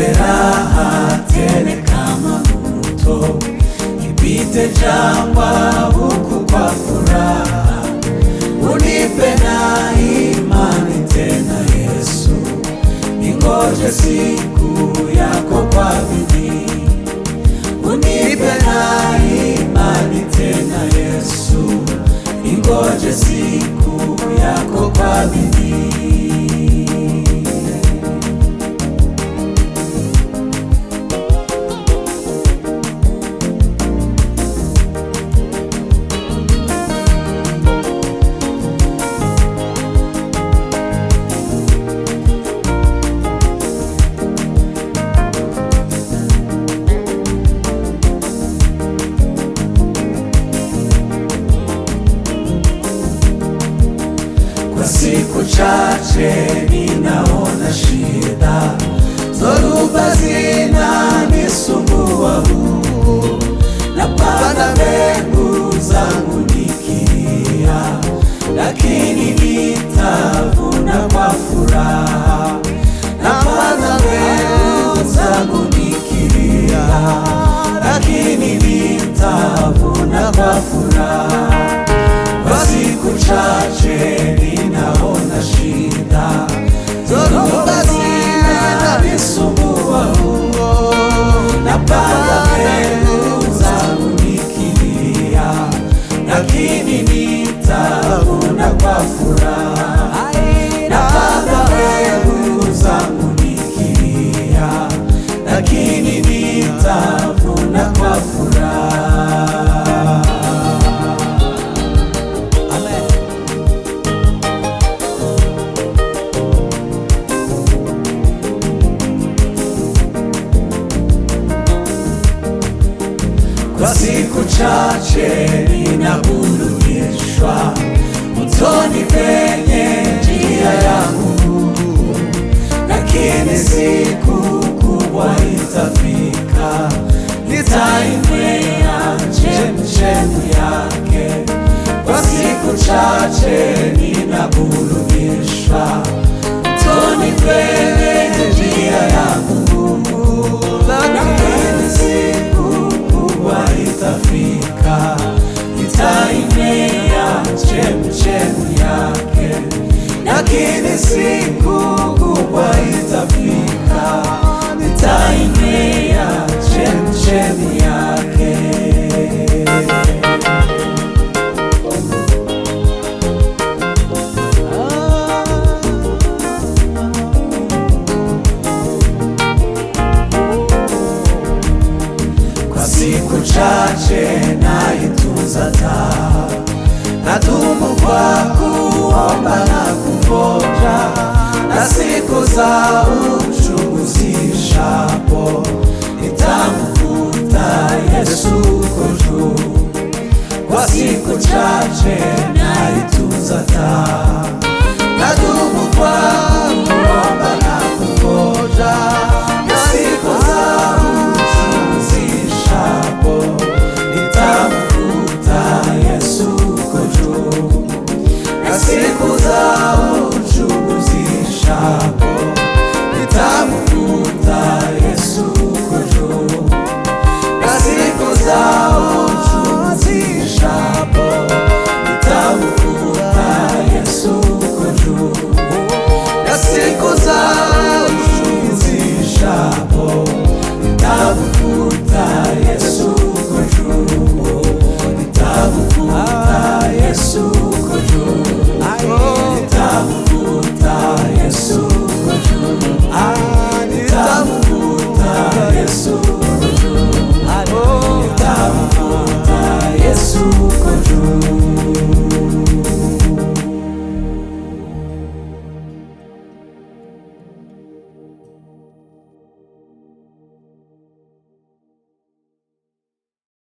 unipe raha tele kama mto, nipite jangwa huku kwa furaha. Unipe na imani tena Yesu, ningoje siku yako kwa bidii. Unipe na imani tena Yesu, ningoje siku yako kwa bidii. Kwa siku chache ninaona shida, dhoruba zinanisumbua huku. Napanda mbegu zangu nikilia, lakini nitavuna kwa furaha. Napanda mbegu zangu nikilia, lakini nitavuna kwa furaha. Kwa siku chache ninaona shida, dhoruba zinanisumbua huko. Napanda mbegu zangu nikilia, lakini nitavuna kwa furaha. Napanda mbegu zangu nikilia, lakini nitavuna kwa furaha. Kwa siku chache ninaburudishwa mtoni penye njia yangu, lakini siku kubwa itafika, nitainywea chemchemi yake. Kwa siku chache ninaburudishwa mtoni penye njia yangu, lakini siku itafika, nitainywea chemchemi yake. Lakini siku kubwa itafika, nitainywea chemchemi yake. Siku chache naitunza taa, nadumu kwa kuomba na kungoja, na siku za uchungu zishapo, nitamkuta Yesu uko juu. Kwa siku chache naitunza taa, nadumu kwa kuomba na kungoja,